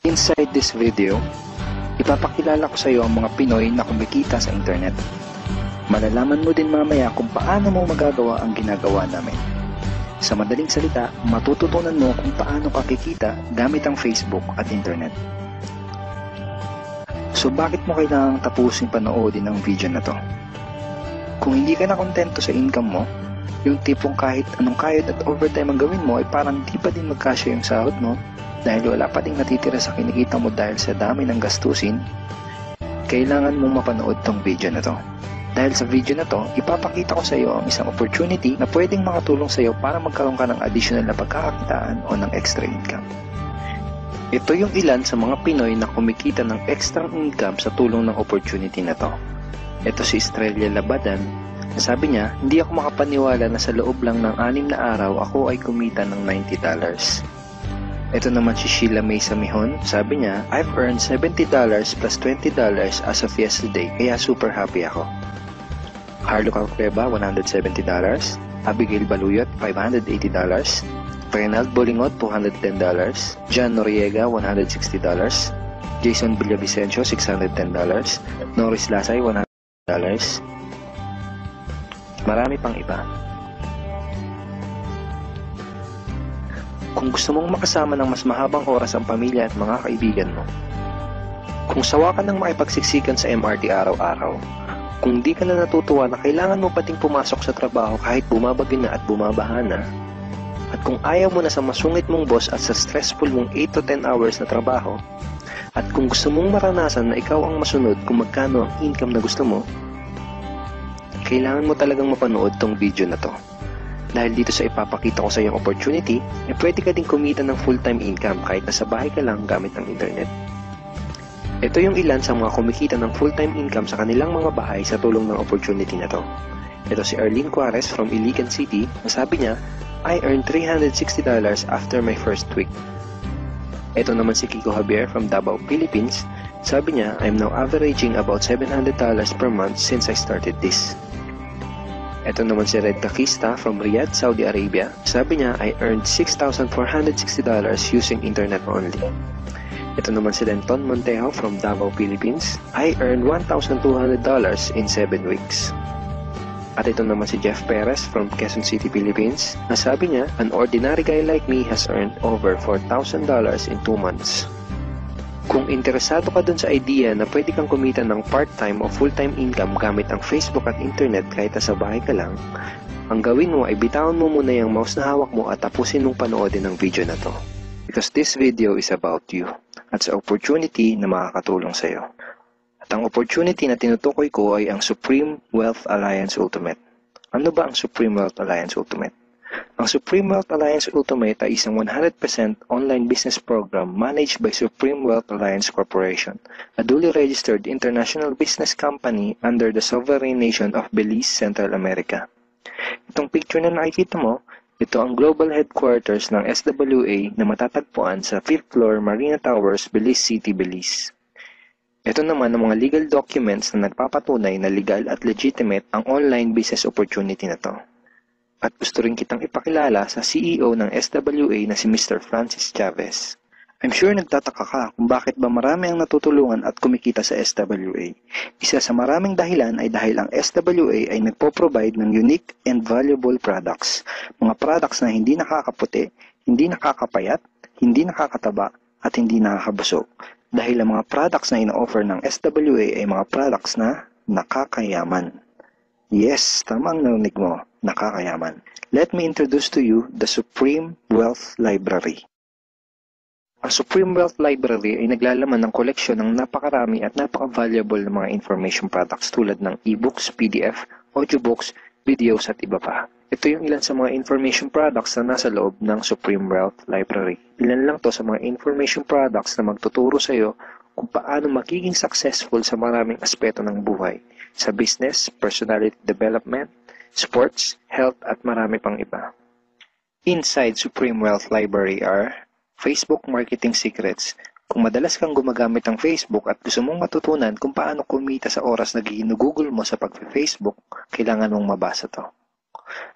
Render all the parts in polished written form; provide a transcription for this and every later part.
Inside this video, ipapakilala ko sa iyo ang mga Pinoy na kumikita sa internet. Malalaman mo din mamaya kung paano mo magagawa ang ginagawa namin. Sa madaling salita, matututunan mo kung paano ka kikita gamit ang Facebook at internet. So bakit mo kailangang tapusin panoodin ang video na to? Kung hindi ka na kontento sa income mo, yung tipong kahit anong kayod at overtime ang gawin mo ay parang di pa din magkasya yung sahod mo dahil wala pa ding natitira sa kinikita mo dahil sa dami ng gastusin, kailangan mong mapanood tong video na to. Dahil sa video na to, ipapakita ko sa iyo ang isang opportunity na pwedeng makatulong sa iyo para magkaroon ka ng additional na pagkakakitaan o ng extra income. Ito yung ilan sa mga Pinoy na kumikita ng extra income sa tulong ng opportunity na to. Ito si Estrella Labadan. Sabi niya, hindi ako makapaniwala na sa loob lang ng 6 na araw ako ay kumita ng $90. Ito naman si Sheila May Samihon. Sabi niya, I've earned $70 plus $20 as of yesterday, kaya super happy ako. Harlo Calcreba, $170. Abigail Baluyot, $580. Reynald Bolingot, $210. John Noriega, $160. Jason Villavicencio, $610. Norris Lasay, $100. Marami pang iba. Kung gusto mong makasama ng mas mahabang oras ang pamilya at mga kaibigan mo, kung sawa ka ng makipagsiksikan sa MRT araw-araw, kung di ka na natutuwa na kailangan mo pating pumasok sa trabaho kahit bumabagyo na at bumabaha na, at kung ayaw mo na sa masungit mong boss at sa stressful mong 8 to 10 hours na trabaho, at kung gusto mong maranasan na ikaw ang masunod kung magkano ang income na gusto mo, kailangan mo talagang mapanood tong video na to. Dahil dito sa ipapakita ko sa iyong opportunity, pwede ka din kumita ng full-time income kahit nasa bahay ka lang gamit ang internet. Ito yung ilan sa mga kumikita ng full-time income sa kanilang mga bahay sa tulong ng opportunity na to. Ito si Arlene Juarez from Iligan City, na sabi niya, I earned $360 after my first week. Ito naman si Kiko Javier from Davao, Philippines. Sabi niya, I'm now averaging about $700 per month since I started this. Ito naman si Red Takista from Riyadh, Saudi Arabia. Sabi niya, I earned $6,460 using internet only. Ito naman si Denton Montejo from Davao, Philippines. I earned $1,200 in 7 weeks. At ito naman si Jeff Perez from Quezon City, Philippines. Na sabi niya, an ordinary guy like me has earned over $4,000 in 2 months. Kung interesado ka dun sa idea na pwede kang kumita ng part-time o full-time income gamit ang Facebook at internet kahit sa bahay ka lang, ang gawin mo ay bitawan mo muna yung mouse na hawak mo at tapusin mong panoodin ang video na to. Because this video is about you at sa opportunity na makakatulong sa iyo. At ang opportunity na tinutukoy ko ay ang Supreme Wealth Alliance Ultimate. Ano ba ang Supreme Wealth Alliance Ultimate? Ang Supreme Wealth Alliance Ultimate ay isang 100% online business program managed by Supreme Wealth Alliance Corporation, a duly registered international business company under the sovereign nation of Belize, Central America. Itong picture na nakikita mo, ito ang global headquarters ng SWA na matatagpuan sa 5th floor Marina Towers, Belize City, Belize. Ito naman ang mga legal documents na nagpapatunay na legal at legitimate ang online business opportunity na to. At gusto rin kitang ipakilala sa CEO ng SWA na si Mr. Francis Chavez. I'm sure nagtataka ka kung bakit ba marami ang natutulungan at kumikita sa SWA. Isa sa maraming dahilan ay dahil ang SWA ay nagpo-provide ng unique and valuable products. Mga products na hindi nakakaputi, hindi nakakapayat, hindi nakakataba, at hindi nakakabusog. Dahil ang mga products na ino-offer ng SWA ay mga products na nakakayaman. Yes, tama ang narinig mo, nakakayaman. Let me introduce to you the Supreme Wealth Library. Ang Supreme Wealth Library ay naglalaman ng koleksyon ng napakarami at napaka-valuable na mga information products tulad ng e-books, PDF, audiobooks, videos at iba pa. Ito yung ilan sa mga information products na nasa loob ng Supreme Wealth Library. Ilan lang to sa mga information products na magtuturo sa iyo kung paano magiging successful sa maraming aspeto ng buhay. Sa business, personality development, sports, health at marami pang iba. Inside Supreme Wealth Library are Facebook Marketing Secrets. Kung madalas kang gumagamit ng Facebook at gusto mong matutunan kung paano kumita sa oras na ginugugol mo sa pag-Facebook, kailangan mong mabasa to.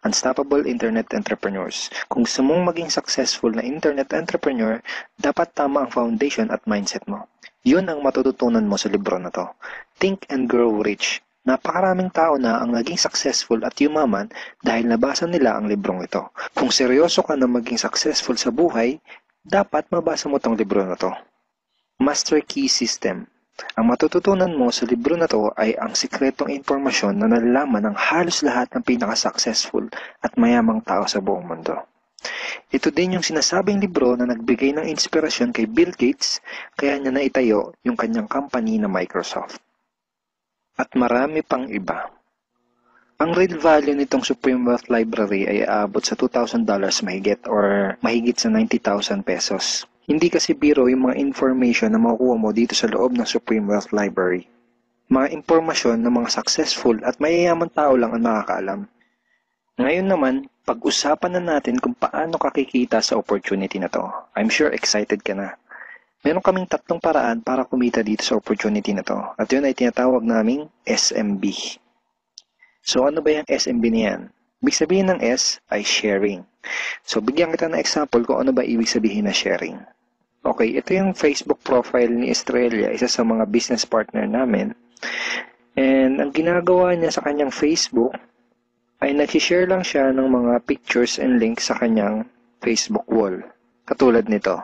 Unstoppable Internet Entrepreneurs. Kung gusto mong maging successful na internet entrepreneur, dapat tama ang foundation at mindset mo. Yun ang matututunan mo sa libro na to. Think and Grow Rich. Napakaraming tao na ang naging successful at yumaman dahil nabasa nila ang librong ito. Kung seryoso ka na maging successful sa buhay, dapat mabasa mo tong libro na to. Master Key System. Ang matututunan mo sa libro na to ay ang sikretong impormasyon na nalalaman ng halos lahat ng pinaka-successful at mayamang tao sa buong mundo. Ito din yung sinasabing libro na nagbigay ng inspirasyon kay Bill Gates kaya niya naitayo yung kanyang company na Microsoft. At marami pang iba. Ang real value nitong Supreme Wealth Library ay aabot sa $2,000 mahigit or mahigit sa 90,000 pesos. Hindi kasi biro yung mga information na makukuha mo dito sa loob ng Supreme Wealth Library. Mga impormasyon ng mga successful at mayayaman tao lang ang nakakaalam. Ngayon naman, pag-usapan na natin kung paano ka kikita sa opportunity na to. I'm sure excited ka na. Meron kaming 3 paraan para kumita dito sa opportunity na to. At yun ay tinatawag naming SMB. So ano ba yung SMB niyan? Ibig sabihin ng S ay sharing. So bigyan kita ng example kung ano ba ibig sabihin na sharing. Okay, ito yung Facebook profile ni Estrella, isa sa mga business partner namin. And ang ginagawa niya sa kanyang Facebook ay nag-share lang siya ng mga pictures and links sa kanyang Facebook wall. Katulad nito.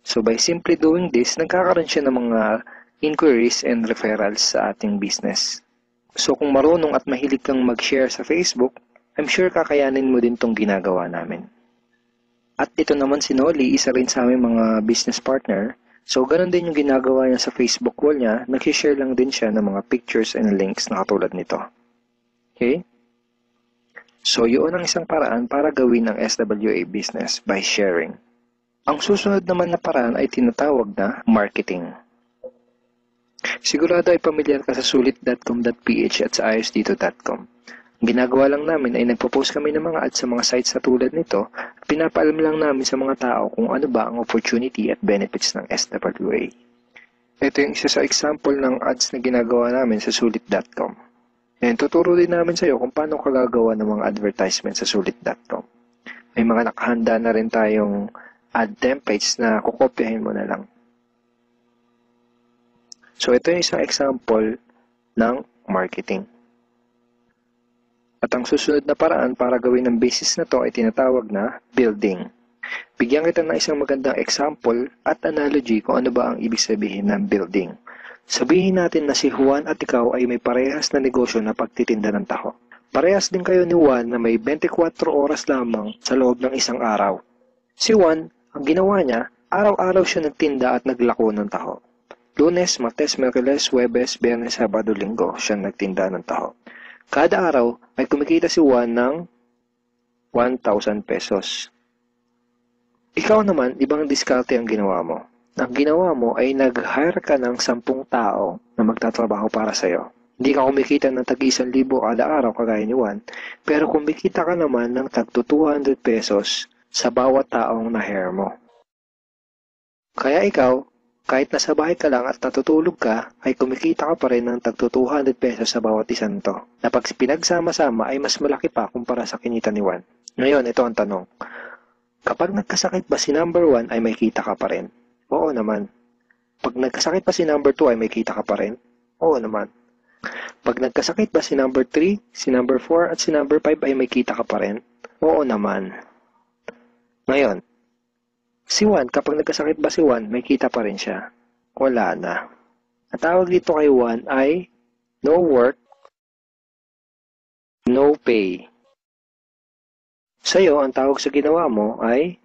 So by simply doing this, nagkakaroon siya ng mga inquiries and referrals sa ating business. So kung marunong at mahilig kang mag-share sa Facebook, I'm sure kakayanin mo din tong ginagawa namin. At ito naman si Nolly, isa rin sa aming mga business partner. So ganun din yung ginagawa niya sa Facebook wall niya, nag-share lang din siya ng mga pictures and links na katulad nito. Okay? So yun ang isang paraan para gawin ang SWA business by sharing. Ang susunod naman na paraan ay tinatawag na marketing. Sigurado ay pamilyar ka sa sulit.com.ph at sa ayosdito.com. Ang ginagawa lang namin ay nagpo-post kami ng mga ads sa mga sites na tulad nito at pinapaalam lang namin sa mga tao kung ano ba ang opportunity at benefits ng SWA. Ito yung isa sa example ng ads na ginagawa namin sa sulit.com. And tuturo din namin sa iyo kung paano ka gagawa ng mga advertisements sa sulit.com. May mga nakahanda na rin tayong ad templates na kukopyahin mo na lang. So ito yung isang example ng marketing. At ang susunod na paraan para gawin ng business na to ay tinatawag na building. Bigyan kita ng isang magandang example at analogy kung ano ba ang ibig sabihin ng building. Sabihin natin na si Juan at ikaw ay may parehas na negosyo na pagtitinda ng taho. Parehas din kayo ni Juan na may 24 oras lamang sa loob ng isang araw. Si Juan, ang ginawa niya, araw-araw siya nagtinda at naglako ng taho. Lunes, Martes, Miyerkules, Huwebes, Biyernes, Sabado, Linggo, siya nagtinda ng taho. Kada araw ay kumikita si Juan ng 1,000 pesos. Ikaw naman, ibang diskarte ang ginawa mo. Ang ginawa mo ay nag-hire ka ng 10 tao na magtatrabaho para sa'yo. Hindi ka kumikita ng tag-1,000 kada araw kagaya ni Juan, pero kumikita ka naman ng tag 200 pesos sa bawat taong na-hire mo. Kaya ikaw, kahit nasa bahay ka lang at natutulog ka, ay kumikita ka pa rin ng tag 200 pesos sa bawat isang to. Na pag pinagsama-sama ay mas malaki pa kumpara sa kinita ni Juan. Ngayon, ito ang tanong. Kapag nagkasakit ba si number 1 ay may kita ka pa rin? Oo naman. Pag nagkasakit pa si number 2 ay may kita ka pa rin? Oo naman. Pag nagkasakit ba si number 3, si number 4 at si number 5 ay may kita ka pa rin? Oo naman. Ngayon, si Juan, kapag nagkasakit ba si Juan, may kita pa rin siya? Wala na. Ang tawag dito kay Juan ay no work, no pay. Sa'yo, ang tawag sa ginawa mo ay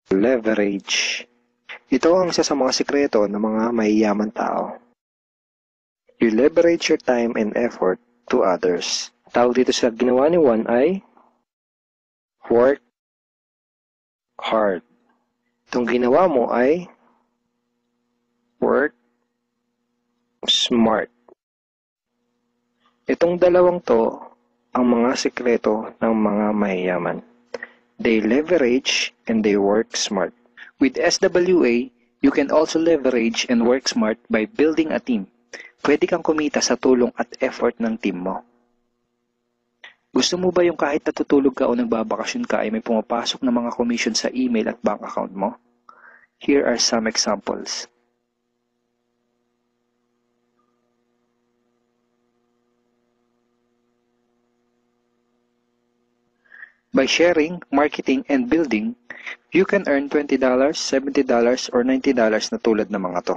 leverage. Ito ang isa sa mga sikreto ng mga mayayaman tao. You leverage your time and effort to others. Tawag dito sa ginawa ni Juan ay work hard. Itong ginawa mo ay work smart. Itong dalawang to ang mga sikreto ng mga mayayaman. They leverage and they work smart. With SWA, you can also leverage and work smart by building a team. Pwede kang kumita sa tulong at effort ng team mo. Gusto mo ba yung kahit natutulog ka o nagbabakasyon ka ay may pumapasok na mga commission sa email at bank account mo? Here are some examples. By sharing, marketing, and building, you can earn $20, $70, or $90 na tulad ng mga to.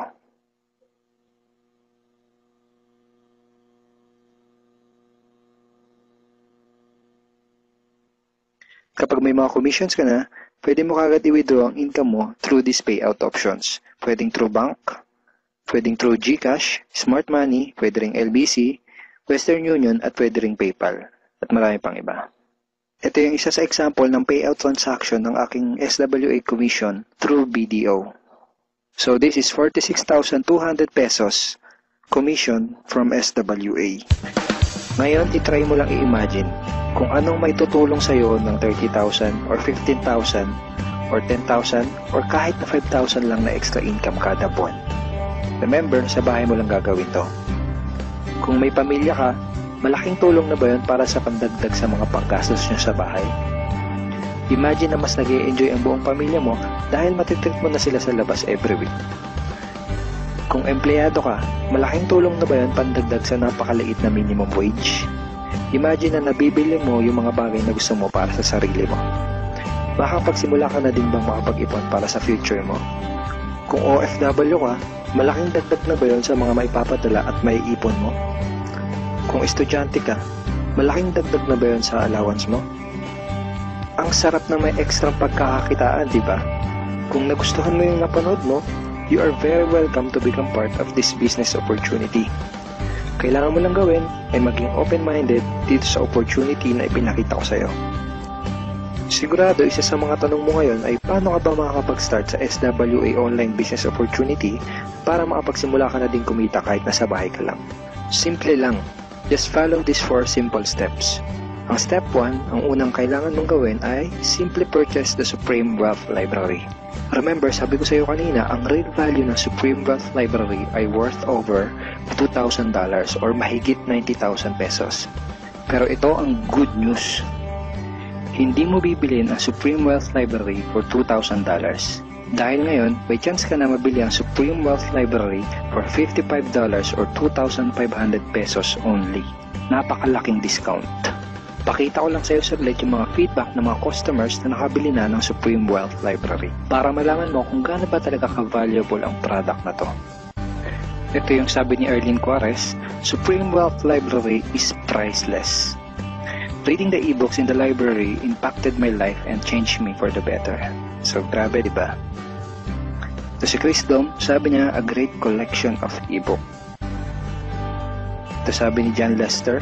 Kapag may mga commissions ka na, pwede mo kagad i-withdraw ang income mo through these payout options. Pwedeng through bank, pwedeng through GCash, Smart Money, pwede ring LBC, Western Union, at pwede ring PayPal. At marami pang iba. Ito yung isa sa example ng payout transaction ng aking SWA commission through BDO. So this is 46,200 pesos commission from SWA. Ngayon, itry mo lang i-imagine kung anong may tutulong sa'yo ng 30,000 or 15,000 or 10,000 or kahit na 5,000 lang na extra income kada buwan. Remember, sa bahay mo lang gagawin to. Kung may pamilya ka, malaking tulong na ba yun para sa pandagdag sa mga panggastos nyo sa bahay? Imagine na mas nag-i-enjoy ang buong pamilya mo dahil matitreat mo na sila sa labas every week. Kung empleyado ka, malaking tulong na ba yun pandagdag sa napakaliit na minimum wage? Imagine na nabibili mo yung mga bagay na gusto mo para sa sarili mo. Makakapagsimula ka na din bang makapag-ipon para sa future mo? Kung OFW ka, malaking dagdag na ba yun sa mga maipapadala at maiipon mo? Kung estudyante ka, malaking dagdag na ba yun sa allowance mo? Ang sarap na may extra pagkakakitaan, di ba? Kung nagustuhan mo yung napanood mo, you are very welcome to become part of this business opportunity. Kailangan mo lang gawin ay maging open-minded dito sa opportunity na ipinakita ko sa'yo. Sigurado, isa sa mga tanong mo ngayon ay paano ka ba makakapag-start sa SWA online business opportunity para makapagsimula ka na din kumita kahit nasa bahay ka lang. Simple lang. Just follow these 4 simple steps. Ang step 1, ang unang kailangan mong gawin ay simply purchase the Supreme Wealth Library. Remember, sabi ko sa iyo kanina, ang real value ng Supreme Wealth Library ay worth over $2,000 or mahigit 90,000 pesos. Pero ito ang good news. Hindi mo bibilin ang Supreme Wealth Library for $2,000. Dahil ngayon, may chance ka na mabili ang Supreme Wealth Library for $55 or 2,500 pesos only. Napakalaking discount. Pakita ko lang sa iyo saglit yung mga feedback ng mga customers na nakabili na ng Supreme Wealth Library para malaman mo kung gaano ba talaga ka-valuable ang product na to. Ito yung sabi ni Erlene Juarez, Supreme Wealth Library is priceless. Reading the ebooks in the library impacted my life and changed me for the better. So grabe, di ba? Ito si Chris Dom, sabi niya, a great collection of ebook. Ito sabi ni John Lester,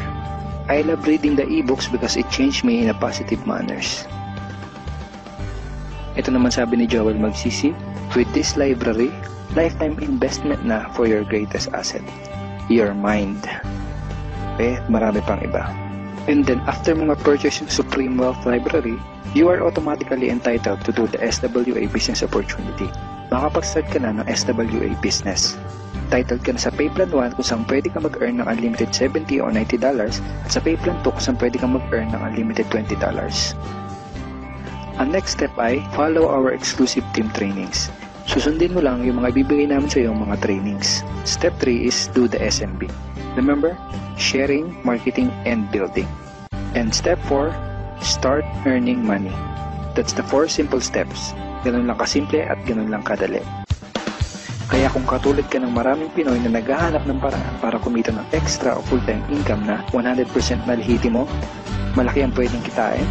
I love reading the ebooks because it changed me in a positive manners. Ito naman sabi ni Joel Magsisi, with this library, lifetime investment na for your greatest asset, your mind. Marami pang iba. And then after mo ma-purchase yung Supreme Wealth Library, you are automatically entitled to do the SWA business opportunity. Makapag-start ka na ng SWA business. Titled ka na sa Payplan 1 kung saan pwede ka mag-earn ng unlimited $70 o $90 at sa Payplan 2 kung saan pwede ka mag-earn ng unlimited $20. Ang next step ay follow our exclusive team trainings. Susundin mo lang yung mga ibibigay namin sa iyo mga trainings. Step 3 is do the SMB. Remember, sharing, marketing, and building. And step 4, start earning money. That's the 4 simple steps. Ganun lang kasimple at ganun lang kadali. Kaya kung katulad ka ng maraming Pinoy na naghahanap ng paraan para kumita ng extra o full-time income na 100% malihiti mo, malaki ang pwedeng kitain,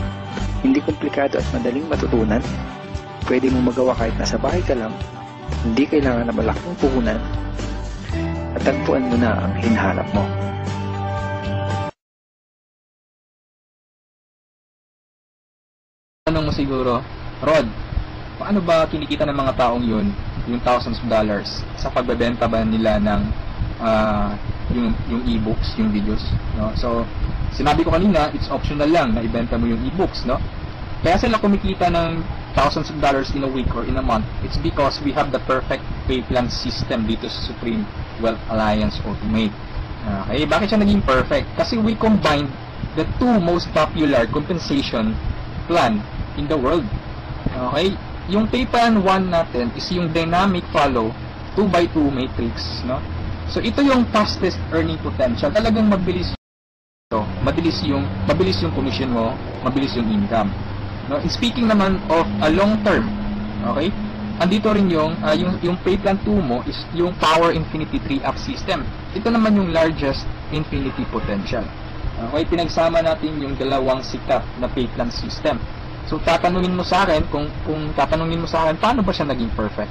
hindi komplikado at madaling matutunan, pwede mo magawa kahit nasa bahay ka lang, hindi kailangan na malaking puhunan, at tagpuan mo na ang hinahanap mo. Tanong mo siguro, Rod, paano ba kinikita ng mga taong yun, yung thousands of dollars, sa pagbebenta ba nila ng yung e-books, yung videos, no? So, sinabi ko kanina, it's optional lang na ibenta mo yung e-books, no? Kaya sila kumikita ng thousands of dollars in a week or in a month. It's because we have the perfect pay plan system dito sa Supreme Wealth Alliance Ultimate. Okay, bakit siya naging perfect? Kasi we combined the two most popular compensation plan in the world. Okay? Yung pay plan 1 natin is yung dynamic follow 2x2 matrix, no? So ito yung fastest earning potential. Talagang mabilis ito. Mabilis yung commission mo, mabilis yung income. No? And speaking naman of a long term, okay? Andito rin yung pay plan 2 mo is yung Power Infinity 3-up system. Ito naman yung largest infinity potential. Okay, pinagsama natin yung dalawang sikat na pay plan system. So tatanungin mo sa akin kung tatanungin mo sa akin paano ba siya naging perfect?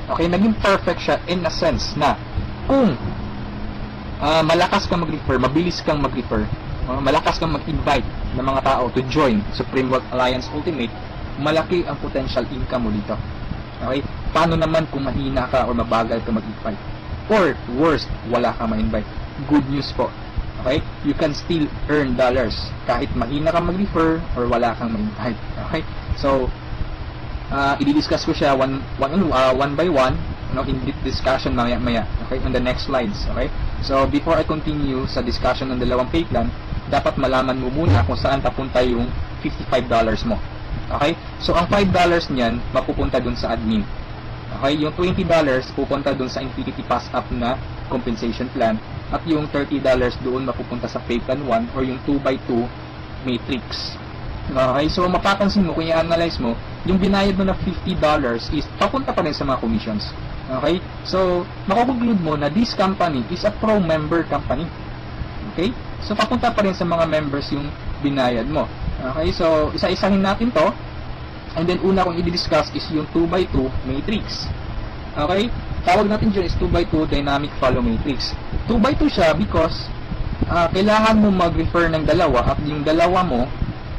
Okay, naging perfect siya in a sense na kung malakas kang mag-refer, mabilis kang mag-refer, malakas kang mag-invite ng mga tao to join Supreme Wealth Alliance Ultimate, malaki ang potential income mo dito. Okay? Paano naman kung mahina ka o mabagal ka mag-invite? Or worst, wala ka ma-invite? Good news po. Okay? You can still earn dollars kahit mahina ka mag-refer or wala kang ma-invite. Okay? So, i-discuss ko siya one by one, in discussion maya-maya. Okay? On the next slides. Okay? So, before I continue sa discussion ng dalawang pay plan, dapat malaman mo muna kung saan papunta yung $55 mo. Okay? So, ang $5 niyan, mapupunta dun sa admin. Okay? Yung $20 pupunta dun sa Infinity Pass Up na compensation plan. At yung $30 doon mapupunta sa pay plan 1 or yung 2x2 matrix. Okay? So, mapapansin mo, kung i-analyze mo, yung binayad mo na $50 is papunta pa rin sa mga commissions. Okay? So, makukonclude mo na this company is a pro-member company. Okay? So, papunta pa rin sa mga members yung binayad mo. Okay, so isa-isahin natin to. And then una kong i-discuss is yung 2x2 matrix. Okay? Tawag natin dyan is 2x2 dynamic follow matrix. 2x2 siya because kailangan mo mag-refer ng dalawa at yung dalawa mo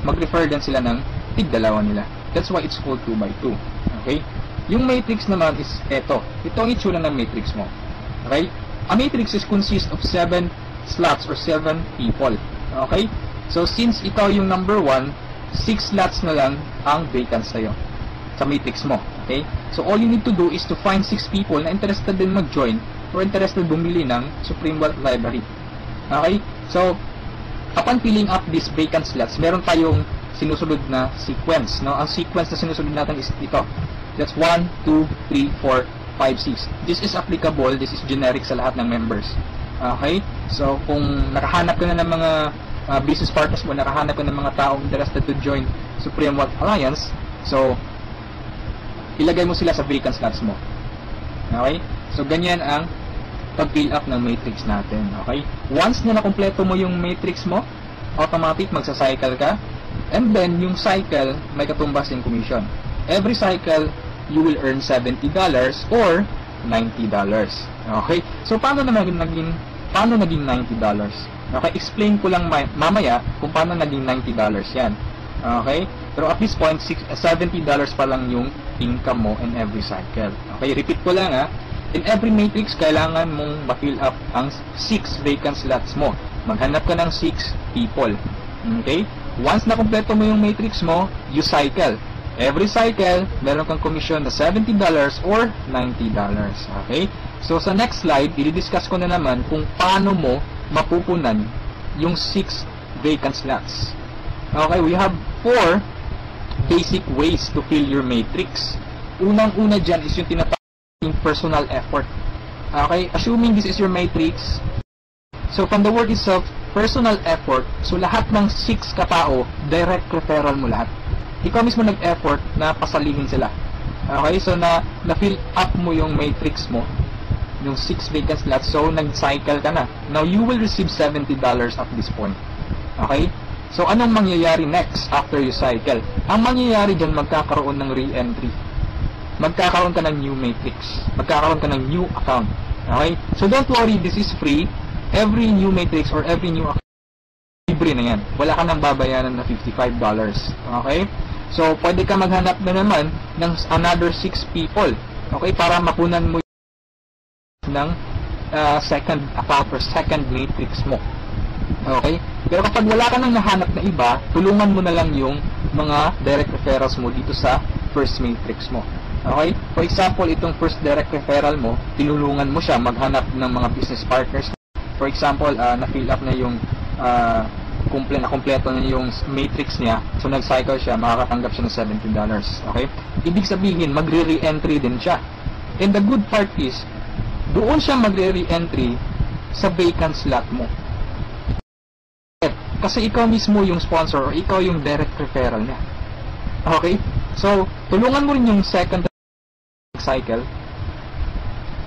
mag-refer din sila ng tig-dalawa nila. That's why it's called 2x2. Okay? Yung matrix naman is eto. Ito ang itsura ng matrix mo. Okay? A matrix is consist of 7 slots or 7 people. Okay? So, since ikaw yung number 1, 6 slots na lang ang vacant sa'yo sa matrix mo. Okay? So, all you need to do is to find 6 people na interested din mag-join or interested bumili ng Supreme Wealth Library. Okay? So, upon filling up these vacant slots, meron tayong sinusunod na sequence. No? Ang sequence na sinusunod natin is ito. That's 1, 2, 3, 4, 5, 6. This is applicable, this is generic sa lahat ng members. Okay? So, kung nakahanap ka na ng mga business partners mo, nakahanap ka ng mga taong interested to join Supreme Wealth Alliance, so ilagay mo sila sa vacant slots mo. Okay? So ganyan ang pag-fill up ng matrix natin. Okay? Once na nakumpleto mo yung matrix mo, automatic magsa-cycle ka, and then yung cycle may katumbas yung commission. Every cycle you will earn $70 or $90. Okay? So paano naging $90? Okay, explain ko lang mamaya kung paano naging $90 yan. Okay? Pero at this point, $70 pa lang yung income mo in every cycle. Okay, repeat ko lang in every matrix, kailangan mong ma-fill up ang 6 vacant slots mo. Maghanap ka ng 6 people. Okay? Once na kumpleto mo yung matrix mo, you cycle. Every cycle, meron kang commission na $70 or $90. Okay? So, sa next slide, i-discuss ko na naman kung paano mo mapupunan yung 6 vacant slots. Okay, we have 4 basic ways to fill your matrix. Unang-una dyan is yung tinatawag personal effort. Okay, assuming this is your matrix, so from the word itself, personal effort, so lahat ng 6 katao, direct referral mo lahat. Ikaw mismo nag-effort na pasalihin sila. Okay, so na-fill up mo yung matrix mo, yung 6 vacant slots, so nag-cycle ka na. Now, you will receive $70 at this point. Okay? So, anong mangyayari next after you cycle? Ang mangyayari dyan, magkakaroon ng re-entry. Magkakaroon ka ng new matrix. Magkakaroon ka ng new account. Okay? So, don't worry, this is free. Every new matrix or every new account, libre na yan. Wala ka nang babayaran na $55. Okay? So, pwede ka maghanap na naman ng another 6 people. Okay? Para mapunan mo ng second account or second matrix mo. Okay? Pero kapag wala ka nang nahanap na iba, tulungan mo na lang yung mga direct referrals mo dito sa first matrix mo. Okay? For example, itong first direct referral mo, tinulungan mo siya maghanap ng mga business partners. For example, na-fill up na yung kumpleto niya yung matrix niya, so nag-cycle siya, makakatanggap siya ng $70. Okay? Ibig sabihin, magre-re-entry din siya. And the good part is, doon siya magre-re-entry sa vacant slot mo. Kasi ikaw mismo yung sponsor or ikaw yung direct referral niya. Okay? So, tulungan mo rin yung second cycle.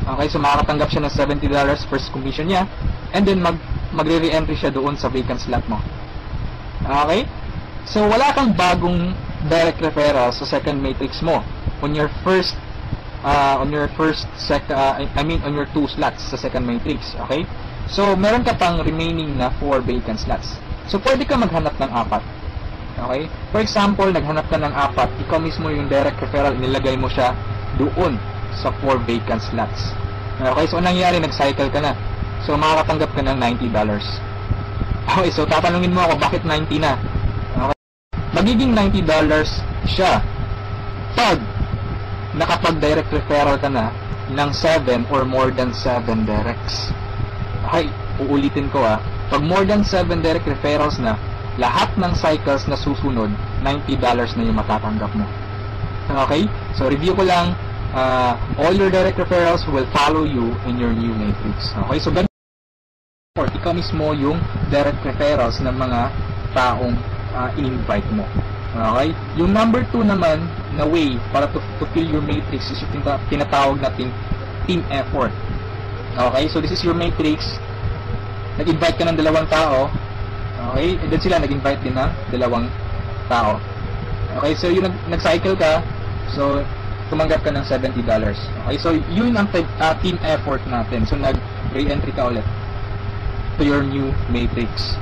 Okay, so makakatanggap siya ng $70 first commission niya, and then magre-re-entry siya doon sa vacant slot mo. Okay? So, wala kang bagong direct referral sa second matrix mo on your first on your two slots sa second matrix. Okay? So, meron ka pang remaining na 4 vacant slots. So, pwede ka maghanap ng 4. Okay? For example, naghanap ka ng 4, ikaw mismo yung direct referral, nilagay mo siya doon sa 4 vacant slots. Okay, so anong nangyari? Nag-cycle ka na. So, makakatanggap ka ng $90. Okay, so tatanungin mo ako, bakit 90 na? Okay. Magiging $90 siya pag nakapag-direct referral ka na ng 7 or more than 7 directs. Okay, uulitin ko pag more than 7 direct referrals na, lahat ng cycles na susunod, $90 na yung matatanggap mo. Okay? So, review ko lang, all your direct referrals will follow you in your new matrix. Okay? So, ganun, ikaw mismo yung direct referrals ng mga taong in-invite mo. Okay? Yung number 2 naman na way para to fill your matrix is yung tinatawag nating team effort. Okay? So, this is your matrix. Nag-invite ka ng 2 tao. Okay? And then sila nag-invite din ng 2 tao. Okay, so yung nag-cycle ka, so tumanggap ka ng $70. Okay, so yun ang team effort natin. So nag-re-entry ka ulit to your new matrix.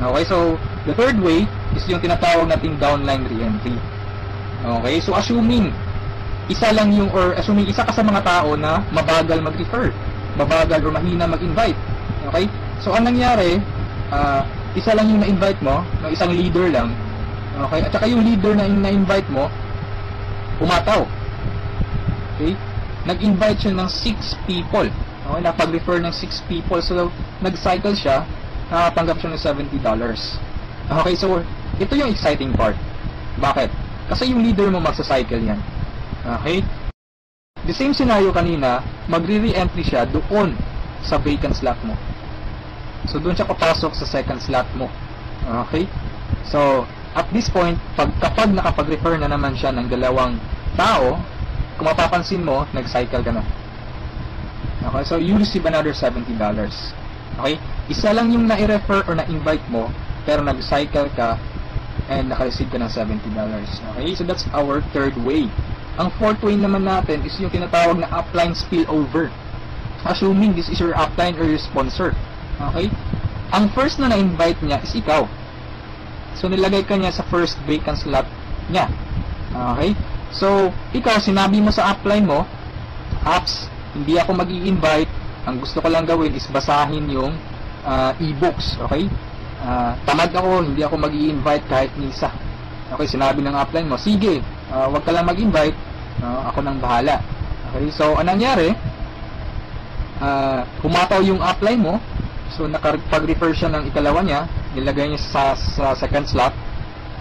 Okay, so the third way is yung tinatawag nating downline re-entry. Okay, so assuming isa ka sa mga tao na mabagal mag-refer, mabagal or mahina mag-invite. Okay, so anong nangyari, isa lang yung na-invite mo, ng isang leader lang. Okay? At saka yung leader na na-invite mo, umataw. Okay? Nag-invite siya ng 6 people. Okay? Napag-refer ng 6 people. So, nag-cycle siya, nakatanggap siya ng $70. Okay? So, ito yung exciting part. Bakit? Kasi yung leader mo magsa-cycle yan. Okay? The same scenario kanina, magre-re-entry siya doon sa vacant slot mo. So, doon siya papasok sa second slot mo. Okay? So, at this point, kapag nakapag-refer na naman siya ng 2 tao, kung mapapansin mo, nag-cycle ka na. Okay? So, you receive another $70. Okay? Isa lang yung na-refer or na-invite mo, pero nag-cycle ka and naka-receive ka ng $70. Okay? So, that's our third way. Ang fourth way naman natin is yung tinatawag na upline spillover. Assuming this is your upline or your sponsor. Okay? Ang first na na-invite niya is ikaw. So, nilagay ka niya sa first vacant slot niya. Okay? So, ikaw, sinabi mo sa upline mo, apps, hindi ako mag-i-invite. Ang gusto ko lang gawin is basahin yung e-books. Okay? Tamad ako, hindi ako mag-i-invite kahit ni isa. Okay? Sinabi ng upline mo, sige, wag ka lang mag-invite. Ako nang bahala. Okay? So, anong nangyari? Humataw yung upline mo. So, nakapag-refer siya ng ikalawa niya, nilagay niya sa second slot,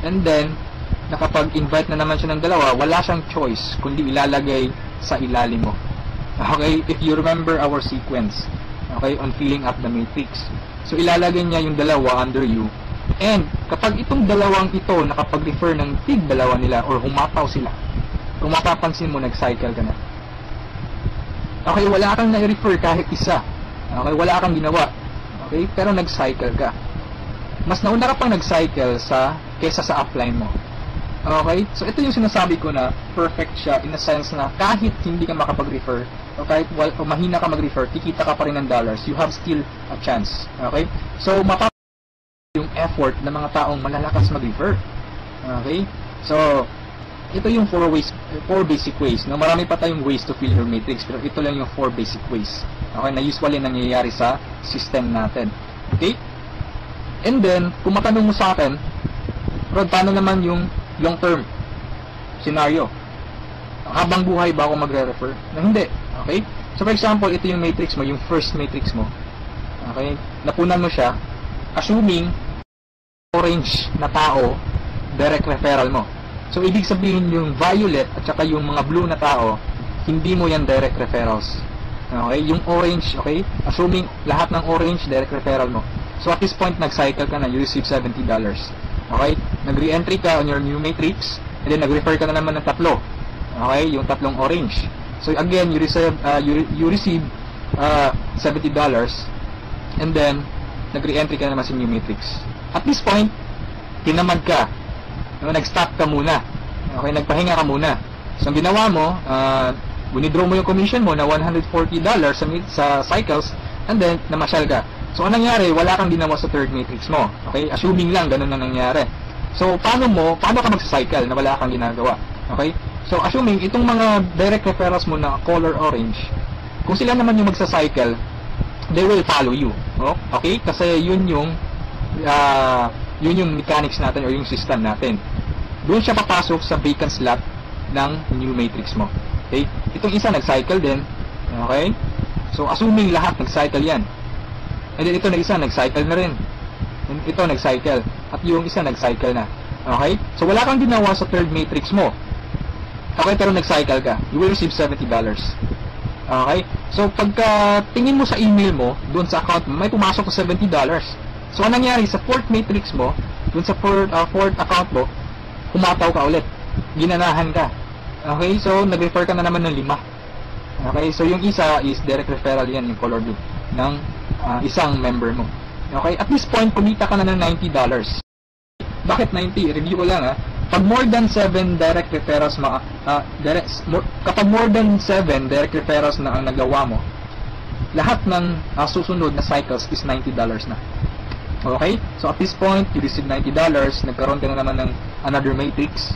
and then, nakapag-invite na naman siya ng 2, wala siyang choice, kundi ilalagay sa ilalim mo. Okay? If you remember our sequence, okay, on filling up the matrix. So, ilalagay niya yung 2 under you, and kapag itong 2 ito, nakapag-refer ng tig-2 nila, or humataw sila, kung mapapansin mo, nag-cycle ka na. Okay, wala kang na-refer kahit isa. Okay, wala kang ginawa. Okay? Pero nag-cycle ka. Mas nauna ka pang nag-cycle kesa sa upline mo. Okay? So, ito yung sinasabi ko na perfect siya in a sense na kahit hindi ka makapag-refer o kahit mahina ka mag-refer, kikita ka pa rin ng dollars. You have still a chance. Okay? So, yung effort ng mga taong malalakas mag-refer. Okay? So, ito yung 4 basic ways. No? Marami pa tayong ways to fill your matrix, pero ito lang yung 4 basic ways. Okay, na usually nangyayari sa system natin. Okay? And then, kung matanong mo sa akin, Rod, paano naman yung long-term scenario? Habang buhay ba ako magre-refer? Na hindi. Okay? So, for example, ito yung matrix mo, yung first matrix mo. Okay? Napunan mo siya, assuming orange na tao, direct referral mo. So, ibig sabihin yung violet at saka yung mga blue na tao, hindi mo yan direct referrals. Okay? Yung orange, okay? Assuming lahat ng orange, direct referral mo. So, at this point, nag-cycle ka na, you receive $70. Okay? Nag-re-entry ka on your new matrix, and then nag-refer ka na naman ng tatlo. Okay? Yung tatlong orange. So, again, you receive $70, and then, nag-re-entry ka na naman sa new matrix. At this point, tinamad ka. Nag-stop ka muna. Okay, nagpahinga ka muna. So, ang ginawa mo, withdraw mo yung commission mo na $140 sa cycles, and then, namasyal ka. So, anong nangyari? Wala kang ginawa sa third matrix mo. Okay? Assuming lang, ganun na nangyari. So, paano ka magsa-cycle na wala kang ginagawa? Okay? So, assuming, itong mga direct referrals mo na color orange, kung sila naman yung magsa-cycle, they will follow you. Okay? Kasi yun yung mechanics natin o yung system natin. Doon siya papasok sa vacant slot ng new matrix mo. Okay? Itong isa nag-cycle din. Okay? So, assuming lahat nag-cycle yan. And then ito na isa nag-cycle na rin. And ito nag-cycle. At yung isa nag-cycle na. Okay? So, wala kang ginawa sa third matrix mo. Okay? Pero nag-cycle ka. You will receive $70. Okay? So, pagka tingin mo sa email mo, doon sa account mo, may pumasok ko $70. So, anong nangyari sa fourth matrix mo, dun sa fourth account mo, humataw ka ulit. Ginanahan ka. Okay? So, nag-refer ka na naman ng 5. Okay? So, yung isa is direct referral yan, yung color blue, ng isang member mo. Okay? At this point, kumita ka na ng $90. Bakit 90? Review ko lang ha. Pag more than 7 direct referrals, kapag more than 7 direct referrals na ang nagawa mo, lahat ng susunod na cycles is $90 na. Okay? So, at this point, you receive $90. Nagkaroon ka na naman ng another matrix.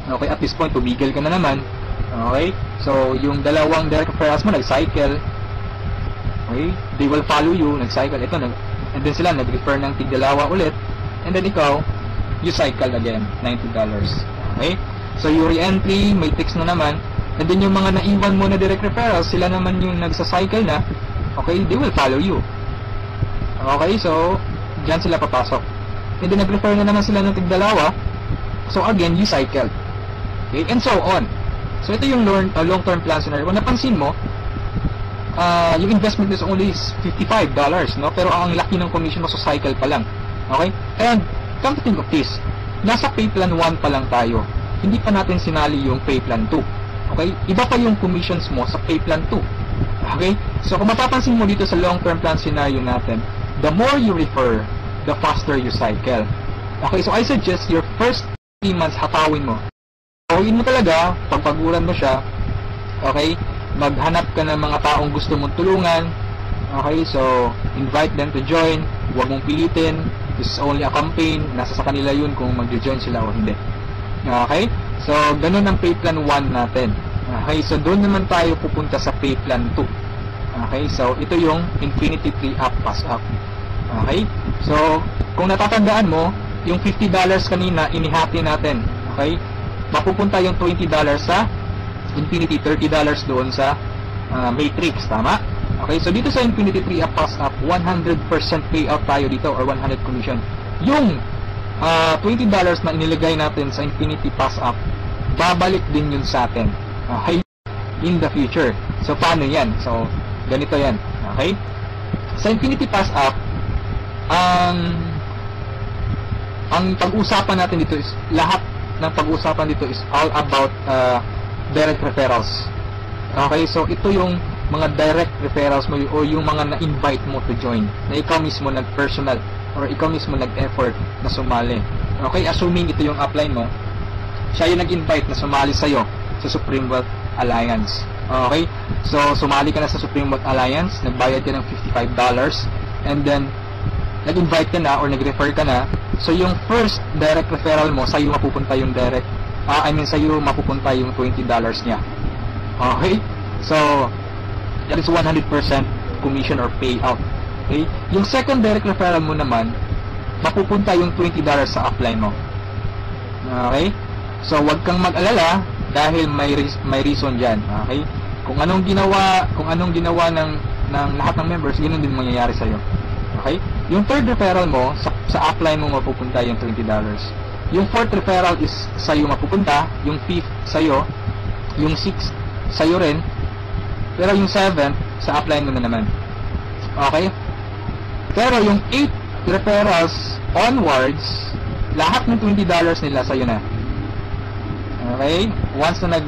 Okay? At this point, tumigil ka na naman. Okay? So, yung dalawang direct referrals mo, nag-cycle. Okay? They will follow you. Nag-cycle. Ito, and then sila, nag-refer ng tig-dalawa ulit. And then ikaw, you cycle again. $90. Okay? So, you re-entry, matrix na naman. And then, yung mga naiwan mo na direct referrals, sila naman yung nagsa-cycle na. Okay? They will follow you. Okay? So, diyan sila papasok. And then, nag-refer na naman sila ng tig-dalawa. So, again, you cycle. Okay? And so on. So, ito yung long-term plan scenario. Kung napansin mo, yung investment is only $55, no? Pero ang laki ng commission mo sa cycle pa lang. Okay? And, come to think of this, nasa pay plan 1 pa lang tayo. Hindi pa natin sinali yung pay plan 2. Okay? Iba pa yung commissions mo sa pay plan 2. Okay? So, kung mapapansin mo dito sa long-term plan scenario natin, the more you refer, the faster you cycle. Okay, so I suggest your first 3 months hatawin mo. Hatawin mo talaga, pagpaguran mo siya. Okay, maghanap ka ng mga taong gusto mong tulungan. Okay, so invite them to join. Huwag mong pilitin. This is only a campaign. Nasa sa kanila yun kung mag-join sila o hindi. Okay, so ganun ang pay plan 1 natin. Okay, so doon naman tayo pupunta sa pay plan 2. Okay, so ito yung Infinity 3 Up Pass Up. Okay, so kung natatandaan mo, yung $50 kanina, inihati natin. Okay, mapupunta yung $20 sa Infinity, $30 doon sa Matrix, tama? Okay, so dito sa Infinity 3 Up Pass Up, 100% payout tayo dito or 100 commission. Yung $20 na iniligay natin sa Infinity Pass Up, babalik din yun sa atin. Okay, in the future. So paano yan? So ganito yan. Okay, sa Infinity Pass Up, ang pag-usapan natin dito is lahat ng pag-usapan dito is all about direct referrals. Okay, so ito yung mga direct referrals mo o yung mga na-invite mo to join na ikaw mismo nag-personal or ikaw mismo nag-effort na sumali. Okay, assuming ito yung upline mo, siya yung nag-invite na sumali sa'yo sa Supreme Wealth Alliance. Okay, so sumali ka na sa Supreme Wealth Alliance, nagbayad ka ng $55 and then nag-invite ka na or nag-refer ka na, so yung first direct referral mo, sa'yo mapupunta yung direct, sa'yo mapupunta yung $20 niya. Okay? So, that is 100% commission or payout. Okay? Yung second direct referral mo naman, mapupunta yung $20 sa upline mo. Okay? So, wag kang mag-alala dahil may reason dyan. Okay? Kung anong ginawa ng lahat ng members, ganoon din mangyayari sa'yo. Okay? Yung third referral mo, sa upline mo mapupunta yung $20. Yung fourth referral is sa'yo mapupunta, yung fifth sa'yo, yung sixth sa'yo rin, pero yung seventh, sa upline mo na naman. Okay? Pero yung 8 referrals onwards, lahat ng $20 nila sa'yo na. Okay? Once na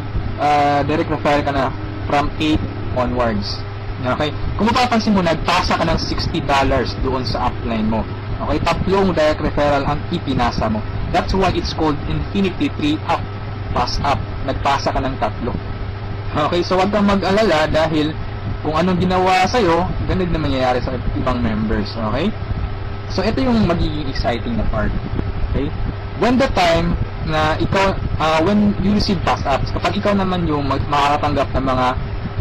direct referral ka na from 8 onwards. Okay? Kung mapapansin mo, nagpasa ka ng $60 doon sa upline mo. Okay? Tatlong direct referral ang ipinasa mo. That's why it's called Infinity 3 up. Pass up. Nagpasa ka ng tatlo. Okay? So, wag kang mag-alala dahil kung anong ginawa sa'yo, ganun na mangyayari sa ibang members. Okay? So, ito yung magiging exciting na part. Okay? When the time na ikaw, when you receive pass-ups, kapag ikaw naman yung makakatanggap ng mga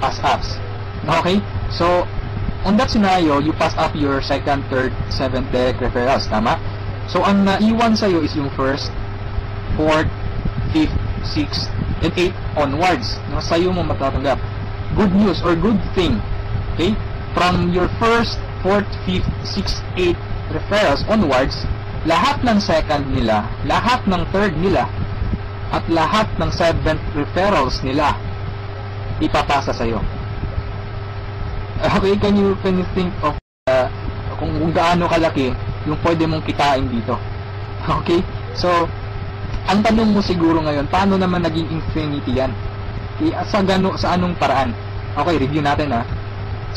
pass-ups. Okay? So, on that scenario, you pass up your second, third, seventh direct referrals. Tama? So, ang naiwan sa'yo is yung first, fourth, fifth, sixth, and eighth onwards. No? Sa'yo mo matatanggap. Good news or good thing. Okay? From your first, fourth, fifth, sixth, eighth referrals onwards, lahat ng second nila, lahat ng third nila, at lahat ng seventh referrals nila, ipapasa sa'yo. Okay, can you think of kung gaano kalaki yung pwede mong kitain dito? Okay? So, ang tanong mo siguro ngayon, paano naman naging infinity yan? Sa anong paraan? Okay, review natin ha.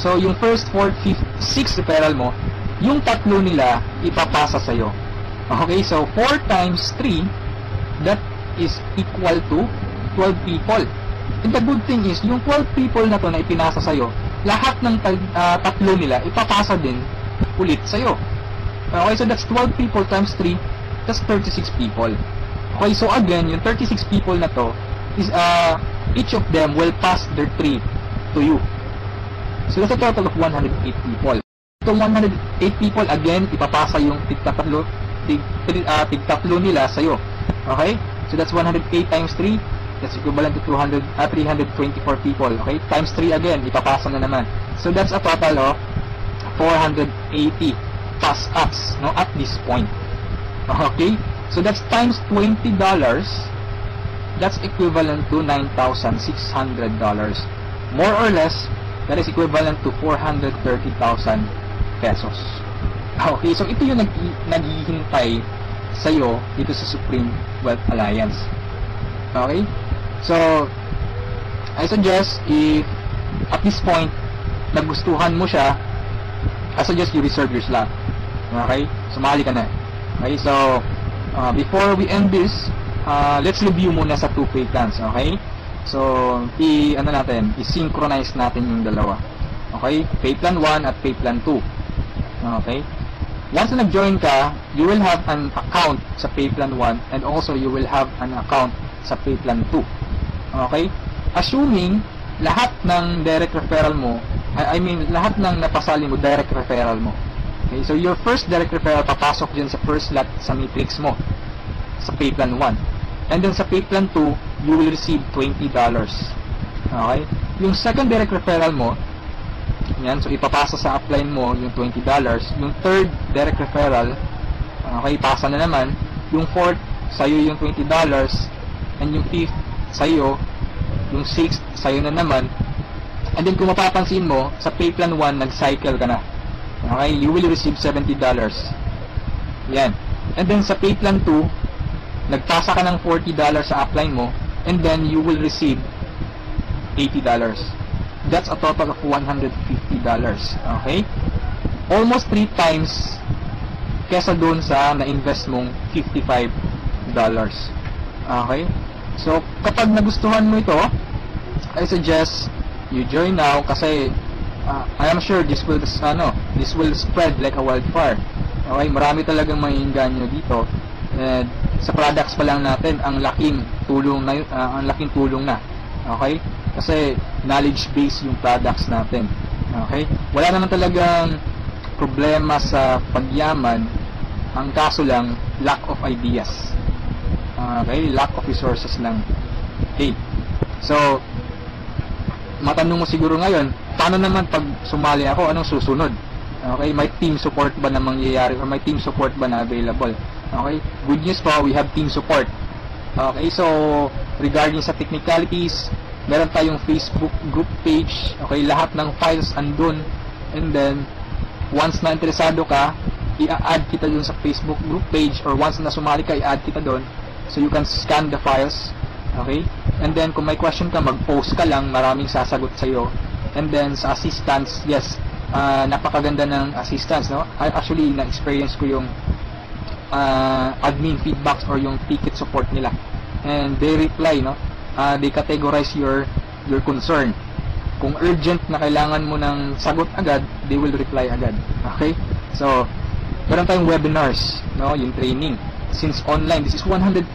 So, yung first, fourth, fifth, sixth referral mo, yung tatlo nila ipapasa sa'yo. Okay, so 4 times 3, that is equal to 12 people. And the good thing is, yung 12 people na to na ipinasa sa'yo, lahat ng tatlo nila ipapasa din ulit sa'yo. Okay, so that's 12 people times 3, that's 36 people. Okay, so again, yung 36 people na to, is each of them will pass their 3 to you. So that's a total of 108 people. So 108 people, again, ipapasa yung tigtatlo nila sa'yo. Okay? So that's 108 times 3. That's equivalent to 324 people. Okay? Times 3 again, ipapasa na naman. So that's a total of 480 pass-ups, no, at this point. Okay? So that's times $20. That's equivalent to $9,600. More or less, that is equivalent to 430,000 pesos. Okay, so ito yung naghihintay sa'yo dito sa Supreme Wealth Alliance. Okay? So, I suggest if at this point nagustuhan mo siya, I suggest you reserve your slot. Okay? Sumali ka na. Okay, so before we end this, let's review muna sa 2 pay plans. Okay? So, i-synchronize natin yung dalawa. Okay? Pay plan 1 at pay plan 2. Okay? Once na nag-join ka, you will have an account sa Payplan 1 and also you will have an account sa Payplan 2. Okay? Assuming lahat ng direct referral mo, lahat ng napasali mo, direct referral mo. Okay? So your first direct referral papasok dyan sa first lot sa matrix mo sa Payplan 1. And then sa Payplan 2, you will receive $20. Okay? Yung second direct referral mo, yan, so ipapasa sa upline mo yung $20. Yung third direct referral, okay, pasa na naman. Yung fourth, sa'yo yung $20. And yung fifth, sa'yo. Yung sixth, sa'yo na naman. And then kung mapapansin mo, sa Payplan 1, nag-cycle ka na. Okay, you will receive $70. Yan. And then sa Payplan 2, nagpasa ka ng $40 sa upline mo. And then you will receive $80. That's a total of $150. Okay? Almost 3 times kesa doon sa na-invest mong $55. Okay? So, kapag nagustuhan mo ito, I suggest you join now kasi I am sure this will spread like a wildfire. Okay? Marami talagang maiinganyo dito. And sa products pa lang natin, ang laking tulong na. Okay? Kasi knowledge base yung products natin. Okay? Wala naman talagang problema sa pagyaman. Ang kaso lang, lack of ideas. Okay? Lack of resources lang. Okay. So, matanong mo siguro ngayon, paano naman pag sumali ako, anong susunod? Okay, may team support ba na mangyayari or may team support ba na available? Okay, good news po, we have team support. Okay, so regarding sa technicalities, meron tayong Facebook group page. Okay, lahat ng files andun. And then, once na interesado ka, i-add kita dun sa Facebook group page, or once na sumali ka, i-add kita dun. So you can scan the files. Okay? And then, kung may question ka, mag-post ka lang, maraming sasagot sa'yo. And then, sa assistance, yes, napakaganda ng assistance, no? Actually, na-experience ko yung admin feedbacks or yung ticket support nila. And they reply, no? They categorize your concern. Kung urgent na kailangan mo ng sagot agad, they will reply agad. Okay? So, meron tayong webinars, no? Yung training. Since online, this is 100%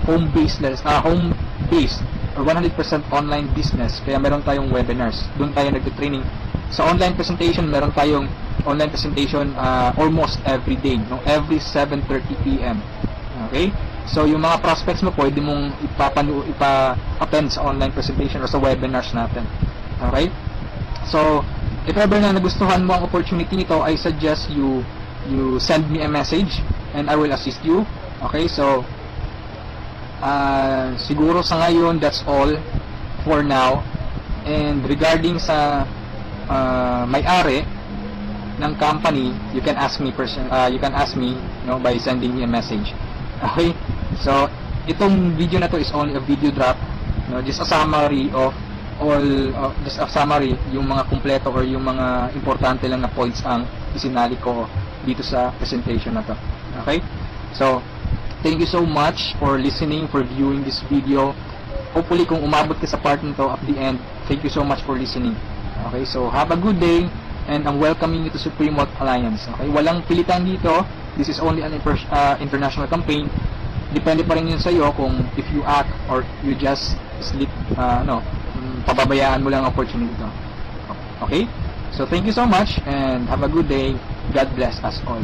home-based or 100% online business. Kaya meron tayong webinars. Doon tayo nagte-training. Sa online presentation, meron tayong online presentation almost every day, no? Every 7:30 PM. Okay? So, yung mga prospects mo, pwede mong ipa-attend sa online presentation or sa webinars natin. Okay? So, if ever na nagustuhan mo ang opportunity nito, I suggest you send me a message and I will assist you. Okay? So, siguro sa ngayon, that's all for now. And regarding sa may-ari ng company, you can ask me by sending me a message. Okay? So, itong video na to is only a video drop, no? Just a summary of yung mga kumpleto or yung mga importante lang na points ang isinali ko dito sa presentation na to. Okay? So, thank you so much for listening, for viewing this video. Hopefully, kung umabot ka sa part nito at the end, thank you so much for listening. Okay? So, have a good day, and I'm welcoming you to Supreme Wealth Alliance. Okay? Walang pilitan dito. This is only an international campaign. Depende pa rin yun sa iyo kung if you act or you just sleep, pababayaan mo lang ang opportunity to. Okay? So, thank you so much, and have a good day. God bless us all.